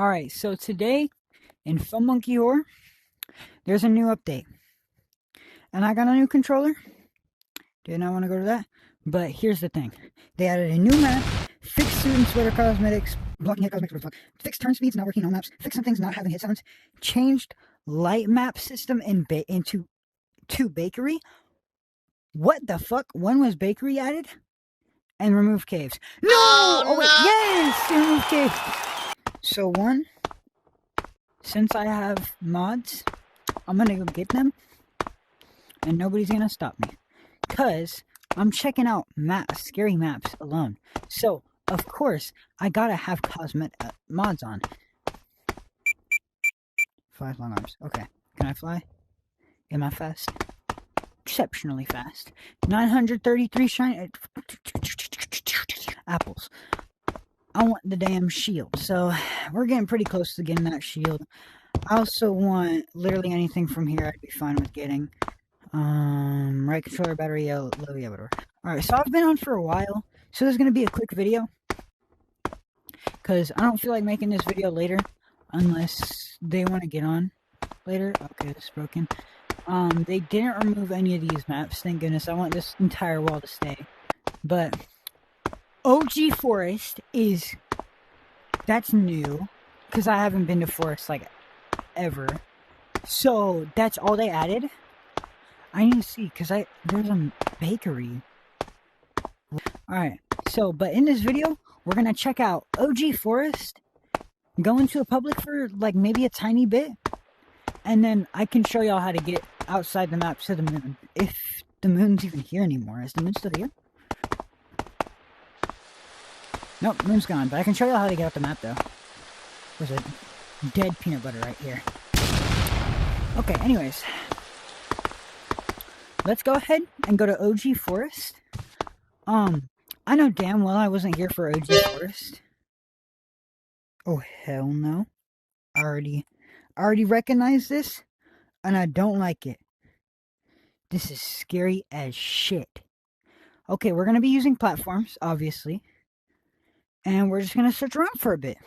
Alright, so today in Fun Monkey Horror, there's a new update. And I got a new controller. Did not want to go to that. But here's the thing. They added a new map, fixed suit and sweater cosmetics, blocking head cosmetics, fixed turn speeds not working on maps, fixed some things not having hit sounds, changed light map system into bakery. What the fuck? When was bakery added? And remove caves. No! Oh wait, yes! Remove caves. So one, since I have mods, I'm gonna go get them, and nobody's gonna stop me, cause I'm checking out maps, scary maps alone. So of course I gotta have mods on. 5 long arms. Okay, can I fly? Am I fast? Exceptionally fast. 933 shine apples. I want the damn shield, so we're getting pretty close to getting that shield. I also want literally anything from here. I'd be fine with getting. Right controller, battery, low, yeah, whatever. Alright, so I've been on for a while, so this is going to be a quick video, because I don't feel like making this video later, unless they want to get on later. Okay, this is broken. They didn't remove any of these maps, thank goodness. I want this entire wall to stay. But OG Forest that's new, because I haven't been to Forest, like, ever. So, that's all they added. I need to see, because there's a bakery. Alright, so, but in this video, we're going to check out OG Forest, go into a public for, like, maybe a tiny bit, and then I can show y'all how to get outside the map to the moon, if the moon's even here anymore. Is the moon still here? Nope, moon's gone, but I can show y'all how to get out the map, though. There's a dead peanut butter right here. Okay, anyways. Let's go ahead and go to OG Forest. I know damn well I wasn't here for OG Forest. Oh, hell no. I already recognize this, and I don't like it. This is scary as shit. Okay, we're going to be using platforms, obviously. And we're just going to search around for a bit.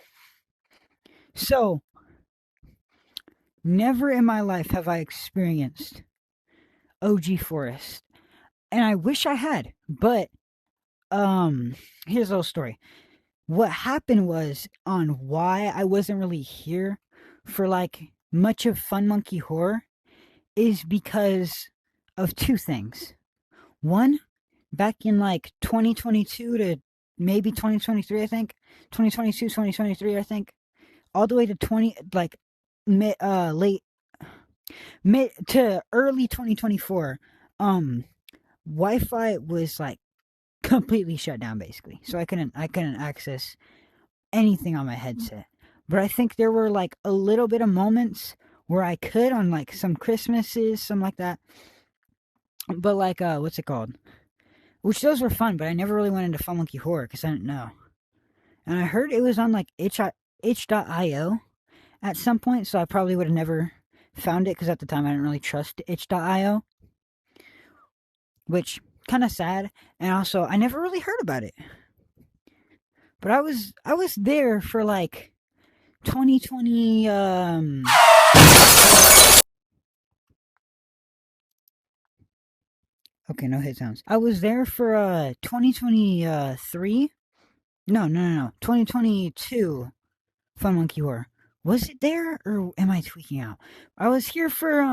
So, never in my life have I experienced OG Forest. And I wish I had. But, here's a little story. What happened was, on why I wasn't really here for, like, much of Fun Monkey Horror, is because of two things. One, back in, like, 2022 to maybe 2023, I think. 2022, 2023, I think. All the way to mid to early 2024. Wi-Fi was, like, completely shut down, basically. So I couldn't access anything on my headset. But I think there were, like, a little bit of moments where I could on, like, some Christmases, something like that. But, like, what's it called? Which those were fun, but I never really went into Fun Monkey Horror because I didn't know. And I heard it was on, like, itch.io at some point, so I probably would have never found it because at the time I didn't really trust itch.io. Which, kind of sad. And also, I never really heard about it. But I was there for, like, 2020, Okay, no hit sounds. I was there for 2023. No. 2022 Fun Monkey Horror. Was it there or am I tweaking out? I was here for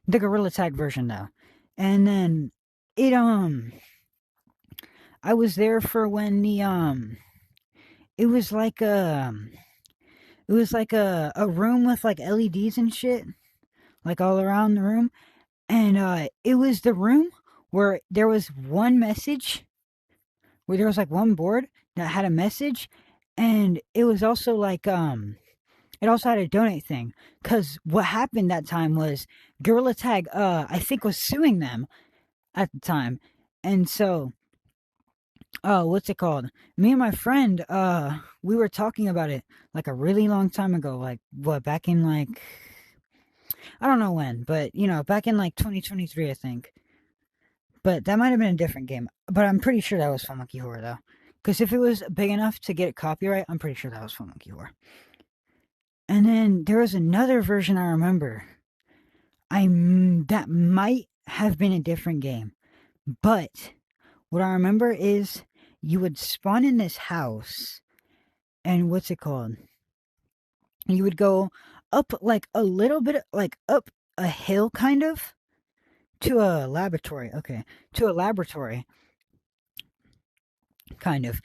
the Gorilla Tag version though. And then I was there for when the it was like a room with like LEDs and shit, like all around the room. And it was the room where there was one message, where there was like one board that had a message, and it was also like it also had a donate thing. Cause what happened that time was Gorilla Tag I think was suing them at the time. And so what's it called? Me and my friend, we were talking about it like a really long time ago, like what, back in like I don't know when, but, you know, back in, like, 2023, I think. But that might have been a different game. But I'm pretty sure that was Fun Monkey Horror, though. Because if it was big enough to get it copyright, I'm pretty sure that was Fun Monkey Horror. And then there was another version I remember. That might have been a different game, but what I remember is you would spawn in this house, and what's it called? You would go up like a little bit, like up a hill, kind of, to a laboratory. Okay, to a laboratory, kind of.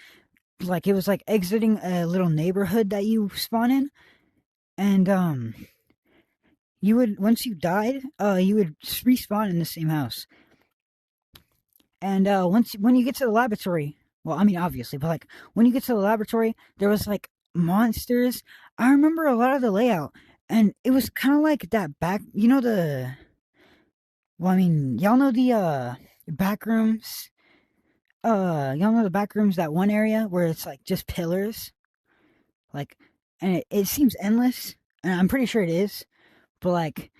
Like it was like exiting a little neighborhood that you spawn in, and you would, once you died, you would respawn in the same house. And when you get to the laboratory, well, I mean obviously, but like when you get to the laboratory, there was like monsters. I remember a lot of the layout, and it was kind of like that back. You know well, I mean, y'all know the back rooms. Y'all know the back rooms, that one area where it's like just pillars, like, and it seems endless, and I'm pretty sure it is, but like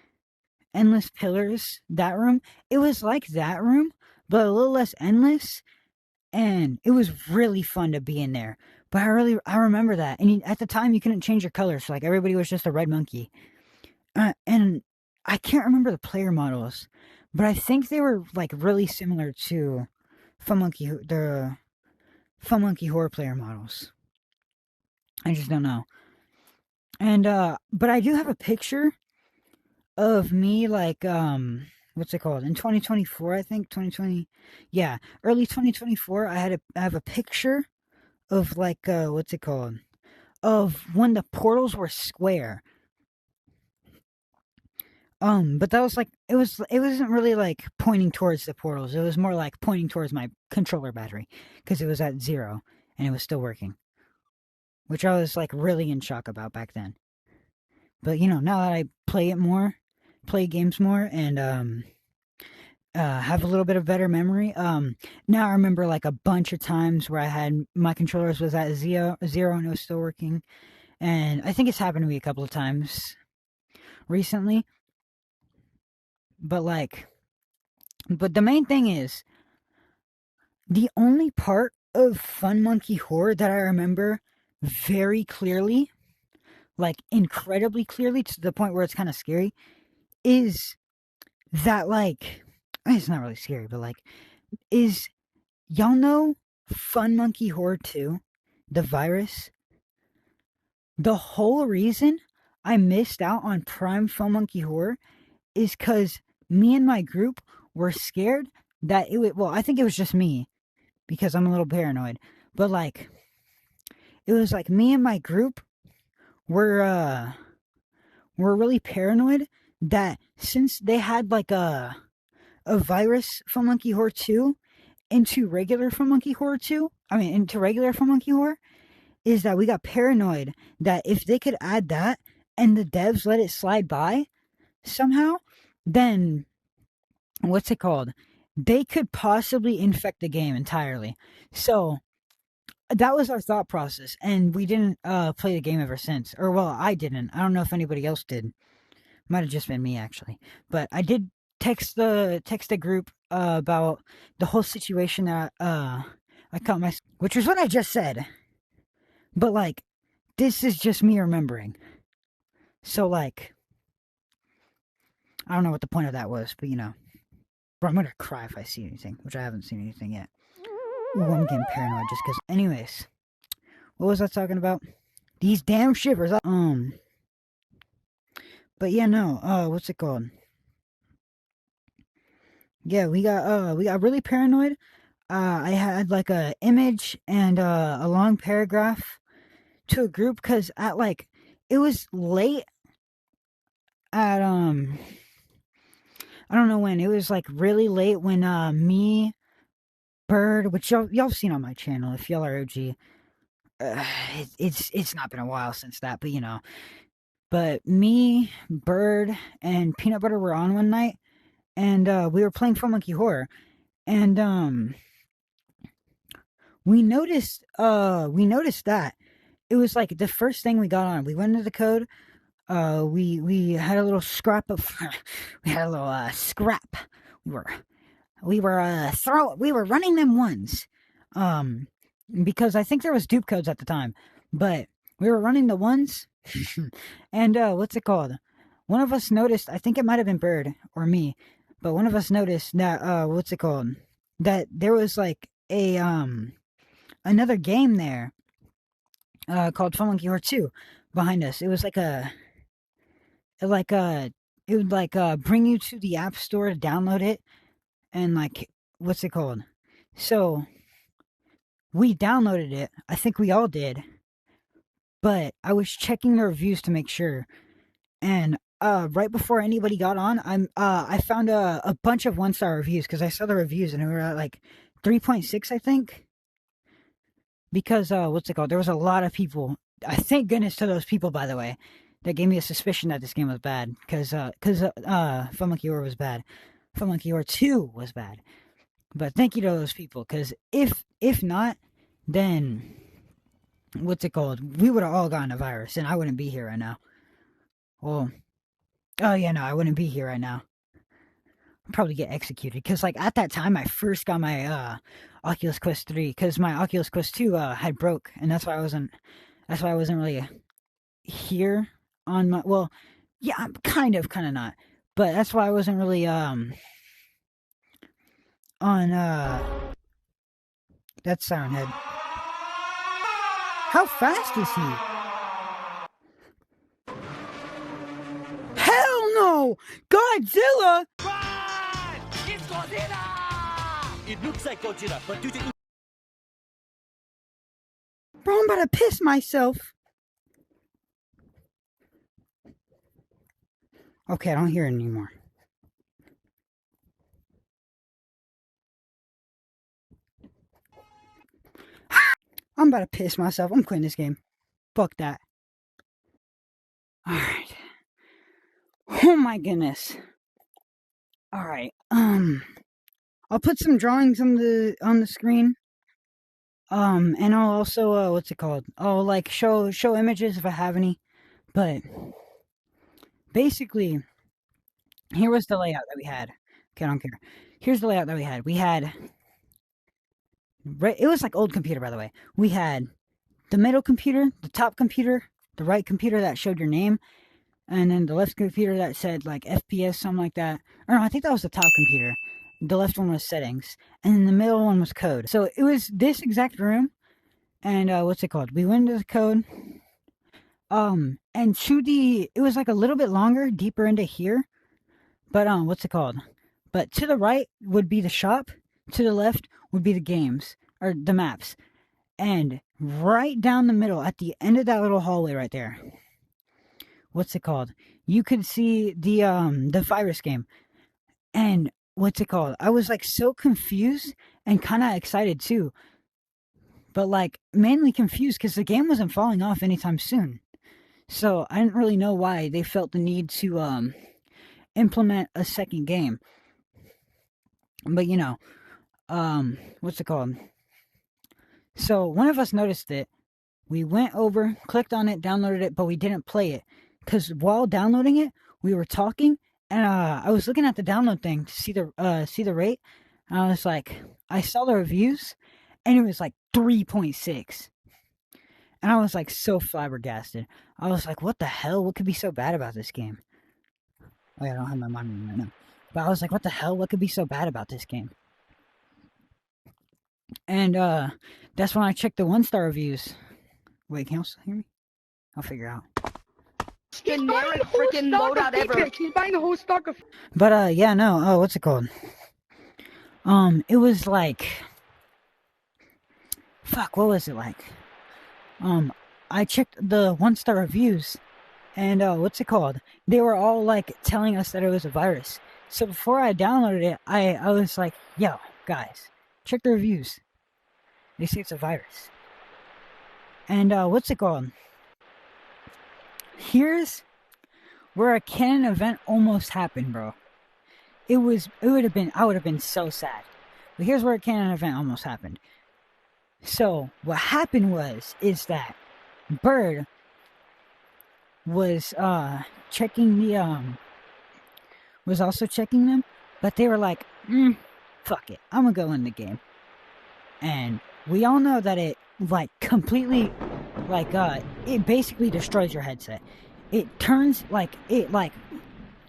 endless pillars. That room, it was like that room, but a little less endless, and it was really fun to be in there. But I remember that, and at the time you couldn't change your colors, so like everybody was just a red monkey, and I can't remember the player models, but I think they were like really similar to the Fun Monkey Horror player models. I just don't know. And but I do have a picture of me, like, what's it called, in 2024, I think 2020, yeah, early 2024. I have a picture of, like, what's it called, of when the portals were square. But that was like, it wasn't really like pointing towards the portals. It was more like pointing towards my controller battery, because it was at 0 and it was still working, which I was like really in shock about back then. But you know, now that I play games more, and have a little bit of better memory. Now I remember like a bunch of times where I had my controllers was at zero and it was still working, and I think it's happened to me a couple of times recently. But like, but the main thing is, the only part of Fun Monkey Horror that I remember very clearly, like incredibly clearly to the point where it's kind of scary, is that, like, it's not really scary, but like, is, y'all know Fun Monkey Horror 2, the virus? The whole reason I missed out on Prime Fun Monkey Horror is because me and my group were scared that it would, well, I think it was just me because I'm a little paranoid, but like, it was like me and my group were really paranoid that since they had like a virus Fun Monkey Horror 2 into regular Fun Monkey Horror 2, I mean into regular Fun Monkey Horror, is that we got paranoid that if they could add that and the devs let it slide by somehow, then what's it called? They could possibly infect the game entirely. So that was our thought process, and we didn't play the game ever since. Or well, I didn't. I don't know if anybody else did. Might have just been me actually, but I did text the group about the whole situation that I caught my, which is what I just said. But like, this is just me remembering. So like, I don't know what the point of that was, but you know, bro, I'm gonna cry if I see anything, which I haven't seen anything yet. Ooh, I'm getting paranoid just because. Anyways, what was I talking about? These damn shivers. But yeah, no. What's it called? Yeah, we got really paranoid. I had like a image and a long paragraph to a group because at like, it was late at I don't know when, it was like really late when me, Bird, which y'all seen on my channel if y'all are OG. It's not been a while since that, but you know. But me, Bird, and Peanut Butter were on one night, and we were playing Fun Monkey Horror, and we noticed that it was like the first thing we got on. We went into the code. We had a little scrap of we had a little scrap. We were running them ones. because I think there was dupe codes at the time, but we were running the ones, and what's it called? One of us noticed. I think it might have been Bird or me, but one of us noticed that what's it called? That there was like a another game there called Fun Monkey Horror 2 behind us. It was like like it would like bring you to the app store to download it, and like what's it called? So we downloaded it. I think we all did, but I was checking the reviews to make sure. And right before anybody got on, I found a bunch of 1-star reviews because I saw the reviews and we were at like 3.6, I think. Because what's it called? There was a lot of people. I thank goodness to those people, by the way, that gave me a suspicion that this game was bad. Because Fun Monkey Horror was bad. Fun Monkey Horror 2 was bad. But thank you to those people, because if not, then what's it called? We would have all gotten a virus, and I wouldn't be here right now. Well, oh yeah, no, I wouldn't be here right now. I'd probably get executed, because like at that time I first got my Oculus Quest 3, because my Oculus Quest 2 had broke, and that's why I wasn't really here on my, well, yeah, I'm kind of not, but that's why I wasn't really on that's Siren Head. How fast is he? Hell no! Godzilla! Run! It's Godzilla! It looks like Godzilla, but due to... Bro, I'm about to piss myself. Okay, I don't hear it anymore. I'm about to piss myself. I'm quitting this game. Fuck that. Alright. Oh my goodness. Alright. I'll put some drawings on the screen. And I'll also what's it called? I'll like show images if I have any. But basically, here was the layout that we had. Okay, I don't care. Here's the layout that we had. We had, it was like old computer, by the way. We had the middle computer, the top computer, the right computer that showed your name, and then the left computer that said like FPS, something like that. Or no, I think that was the top computer. The left one was settings, and then the middle one was code. So it was this exact room, and what's it called? We went into the code, and to the, it was like a little bit longer, deeper into here, but what's it called? But to the right would be the shop, to the left would be the games, or the maps. And right down the middle, at the end of that little hallway right there, what's it called? You could see the virus game. And what's it called? I was like so confused and kind of excited too. But like mainly confused because the game wasn't falling off anytime soon. So I didn't really know why they felt the need to implement a second game. But you know, what's it called? So one of us noticed it. We went over, clicked on it, downloaded it, but we didn't play it. Because while downloading it, we were talking, and I was looking at the download thing to see the rate. And I was like, I saw the reviews, and it was like 3.6. And I was like so flabbergasted. I was like, what the hell? What could be so bad about this game? Oh yeah, I don't have my mind right now. But I was like, what the hell? What could be so bad about this game? And that's when I checked the 1-star reviews. Wait, can you still hear me? I'll figure out. Generic freaking loadout ever. He's buying the whole stock of. But yeah, no. Oh, what's it called? It was like, fuck. What was it like? I checked the 1-star reviews, and what's it called? They were all like telling us that it was a virus. So before I downloaded it, I was like, yo, guys, check the reviews. They say it's a virus. And what's it called? Here's where a canon event almost happened, bro. I would have been so sad. But here's where a canon event almost happened. So what happened is that Bird was checking the was also checking them, but they were like, fuck it, I'm gonna go in the game. And we all know that it like completely like it basically destroys your headset. It turns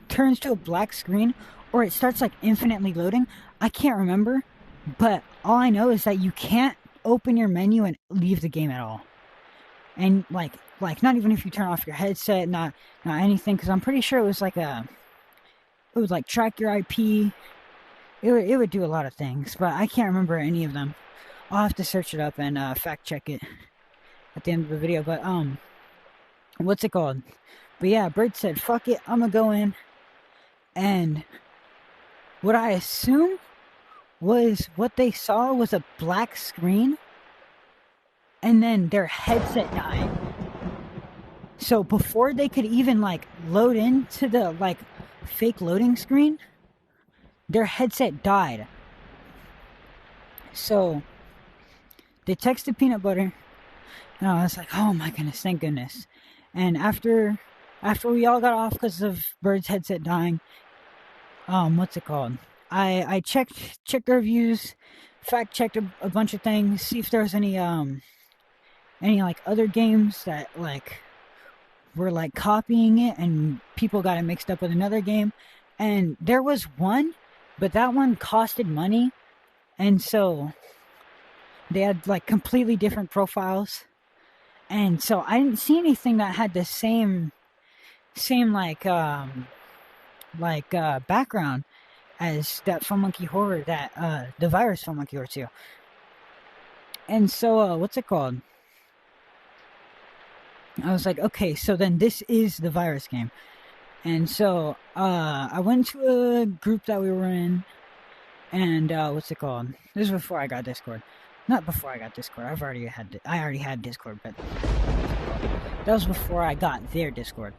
turns to a black screen, or it starts like infinitely loading. I can't remember, but all I know is that you can't open your menu and leave the game at all. And like not even if you turn off your headset, not anything, because I'm pretty sure it was like it would like track your IP. It would do a lot of things, but I can't remember any of them. I'll have to search it up and fact check it at the end of the video. But what's it called? But yeah, Bird said, "Fuck it, I'm gonna go in." And what I assume was what they saw was a black screen, and then their headset died. So before they could even like load into the like fake loading screen, their headset died. So they texted Peanut Butter, and I was like, oh my goodness, thank goodness. And after we all got off because of Bird's headset dying, what's it called? I checked the reviews, fact checked a bunch of things, see if there was any like other games that like were like copying it and people got it mixed up with another game. And there was one, but that one costed money, and so they had like completely different profiles. And so I didn't see anything that had the same background as that Fun Monkey Horror, that the virus Fun Monkey Horror 2. And so what's it called? I was like, okay, so then this is the virus game. And so I went to a group that we were in, and what's it called? This was before I got Discord. Not before I got Discord. I already had Discord, but that was before I got their Discord.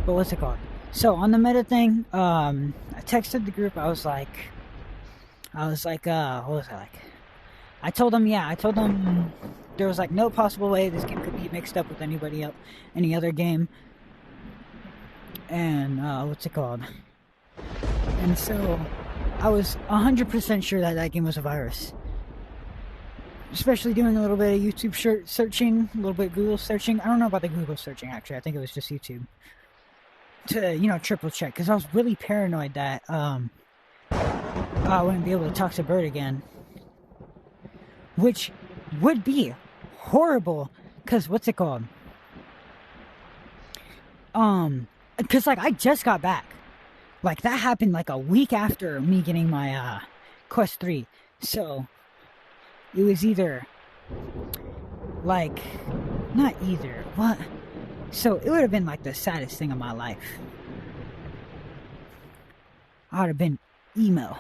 But what's it called? So on the meta thing, I texted the group. I was like, what was I like? I told them there was like no possible way this game could be mixed up with any other game. And what's it called? And so I was 100% sure that game was a virus. Especially doing a little bit of YouTube searching, a little bit of Google searching. I don't know about the Google searching, actually. I think it was just YouTube. To, triple check. Because I was really paranoid that I wouldn't be able to talk to Bird again. Which would be horrible. Because, what's it called? Because, like, I just got back. Like, that happened, like, a week after me getting my, Quest 3. So it was either, like, not either, what? So it would have been, like, the saddest thing of my life. I would have been emo.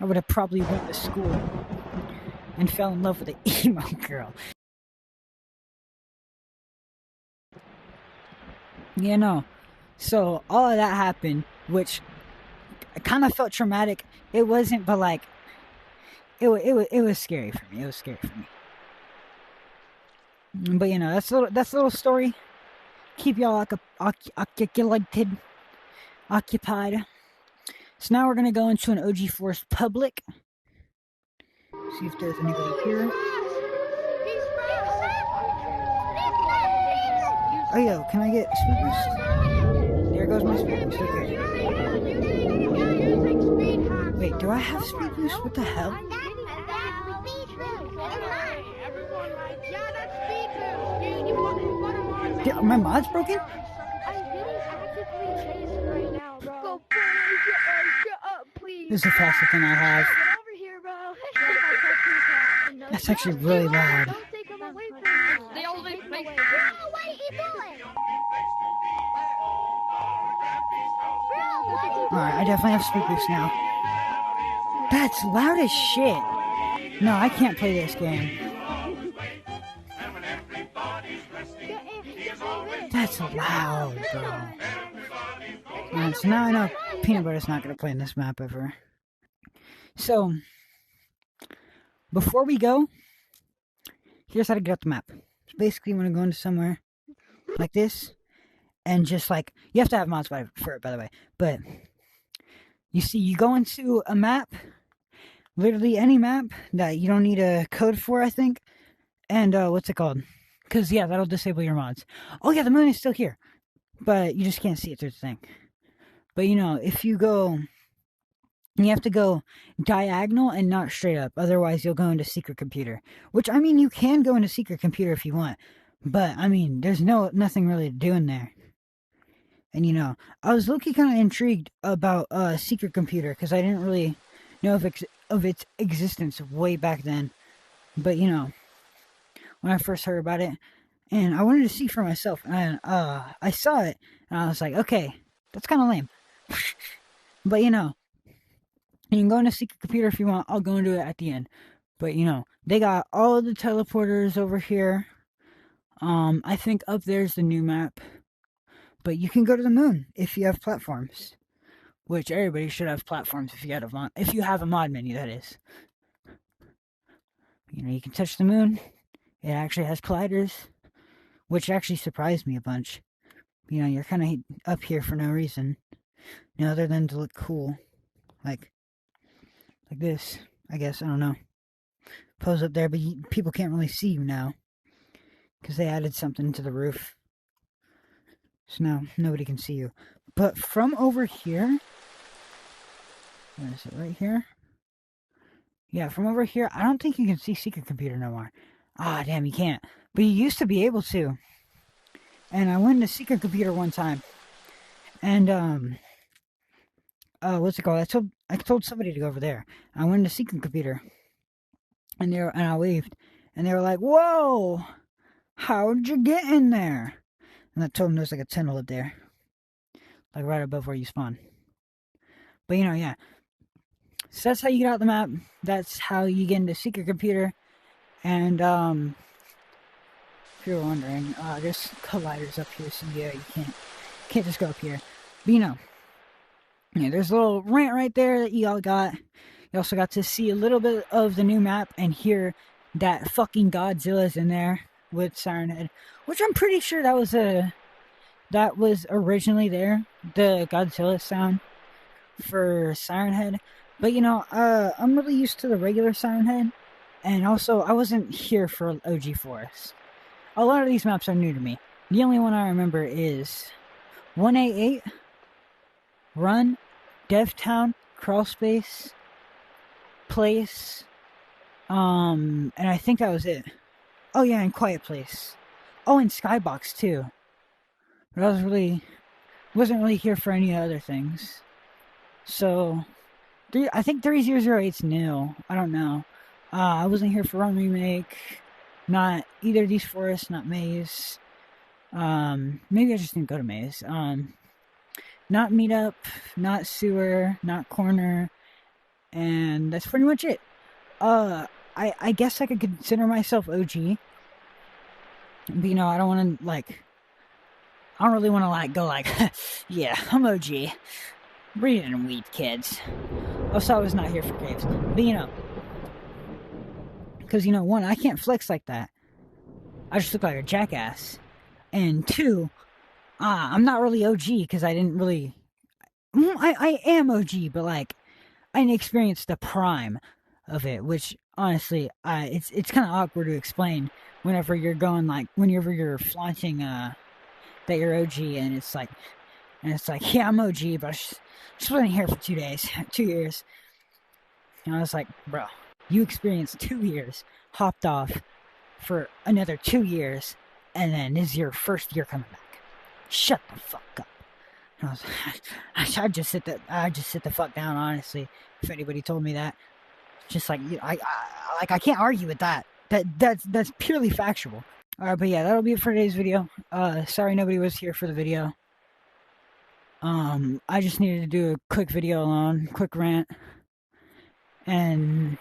I would have probably went to school and fell in love with an emo girl. So all of that happened, which kind of felt traumatic. It wasn't, but, like, it was scary for me. It was scary for me. But that's a little story. Keep y'all occupied. So now we're gonna go into an OG Forrest public. See if there's anybody here. Oh yo, can I get speed boost? There goes my speed boost. Okay. Wait, do I have speed boost? What the hell? My mod's broken? This is the fastest thing I have. That's actually really loud. Alright, I definitely have speed boost now. That's loud as shit. No, I can't play this game. That's loud, bro. Alright, so now I know Peanut Butter's not going to play in this map ever. So, before we go, here's how to get up the map. So basically, you want to go into somewhere like this, and just like, you have to have mods for it, by the way, but you see, you go into a map literally any map that you don't need a code for, I think. And what's it called? Because yeah, that'll disable your mods. Oh yeah, the moon is still here, but you just can't see it through the thing. But you know, if you go, you have to go diagonal and not straight up. Otherwise, you'll go into secret computer. Which I mean, you can go into secret computer if you want, but I mean, there's nothing really to do in there. And you know, I was looking kind of intrigued about secret computer because I didn't really know of its existence way back then. But you know, when I first heard about it, and I wanted to see for myself, and I saw it, and I was like, okay, that's kind of lame. But you know, you can go into secret computer if you want. I'll go into it at the end. But you know, they got all the teleporters over here. I think up there's the new map. But you can go to the moon if you have platforms, which everybody should have platforms if you have a mod menu, that is. You know, you can touch the moon. It actually has colliders, which actually surprised me a bunch. You know, you're kind of up here for no reason, other than to look cool, like this. I guess, I don't know. Pose up there, but people can't really see you now because they added something to the roof. So now nobody can see you. But from over here, where is it? Right here? Yeah, from over here, I don't think you can see secret computer no more. Ah, damn, you can't. But you used to be able to. And I went to secret computer one time. And, what's it called? I told somebody to go over there. I went to secret computer. And I waved. And they were like, whoa! How'd you get in there? And I told them there's like a tunnel up there. Like right above where you spawn. But you know, yeah. So that's how you get out the map. That's how you get into secret computer. And if you're wondering, there's colliders up here, so yeah, you can't just go up here. But you know, yeah, there's a little ramp right there that you all got. You also got to see a little bit of the new map and hear that fucking Godzilla's in there with Siren Head, which I'm pretty sure that was originally there, the Godzilla sound for Siren Head. But you know, I'm really used to the regular Siren Head, and also I wasn't here for OG Forest. A lot of these maps are new to me. The only one I remember is 188, Run, Devtown, Crawlspace, Place, and I think that was it. Oh yeah, and Quiet Place. Oh, and Skybox too. But I wasn't really here for any other things. So, I think 3008's new. I don't know. I wasn't here for Run Remake. Not either of these forests, not Maze. Maybe I just didn't go to Maze. Not Meetup, not Sewer, not Corner. And that's pretty much it. I guess I could consider myself OG. But you know, I don't want to I don't really want to go yeah, I'm OG. Read it and weed, kids. Also, I was not here for caves. But you know, because you know, one, I can't flex like that. I just look like a jackass. And two, I'm not really OG because I didn't really. I am OG, but I didn't experience the prime of it, which honestly, it's kind of awkward to explain whenever you're going whenever you're flaunting that you're OG, and it's like, yeah, I'm OG, but I just wasn't here for 2 days, 2 years. And I was like, bro, you experienced 2 years, hopped off for another 2 years, and then this is your first year coming back. Shut the fuck up. And I was like, I'd just sit the fuck down, honestly, if anybody told me that. Just I can't argue with that. That's purely factual. Alright, but yeah, that'll be it for today's video. Sorry nobody was here for the video. I just needed to do a quick video alone, quick rant. And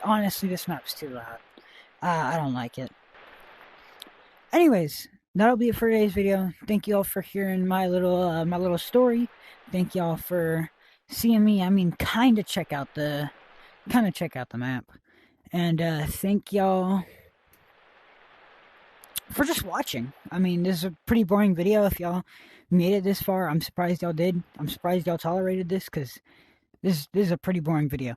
honestly, this map's too loud. I don't like it. Anyways, that'll be it for today's video. Thank you all for hearing my little story. Thank y'all for seeing me. I mean, kind of check out the map. And thank y'all for just watching. I mean, this is a pretty boring video. If y'all made it this far, I'm surprised y'all did. I'm surprised y'all tolerated this, because this is a pretty boring video.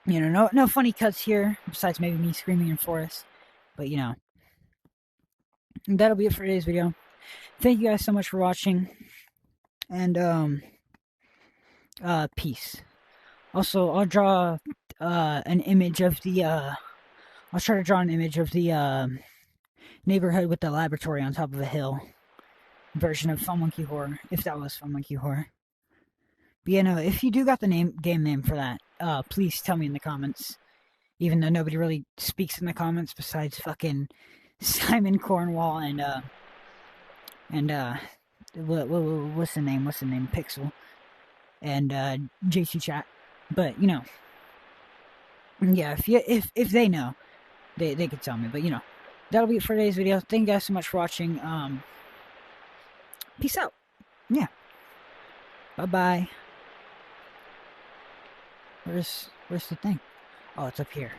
You know, no funny cuts here, besides maybe me screaming in Forrest. But, you know, that'll be it for today's video. Thank you guys so much for watching. And, peace. Also, I'll draw, an image of the, I'll try to draw an image of the, neighborhood with the laboratory on top of a hill version of Fun Monkey Horror, if that was Fun Monkey Horror. But yeah, no, if you do got the game name for that, please tell me in the comments. Even though nobody really speaks in the comments besides fucking Simon Cornwall and what's the name? Pixel and JC Chat. But you know, yeah, if they know, they could tell me. But you know, that'll be it for today's video. Thank you guys so much for watching. Peace out. Yeah. Bye bye. Where's the thing? Oh, it's up here.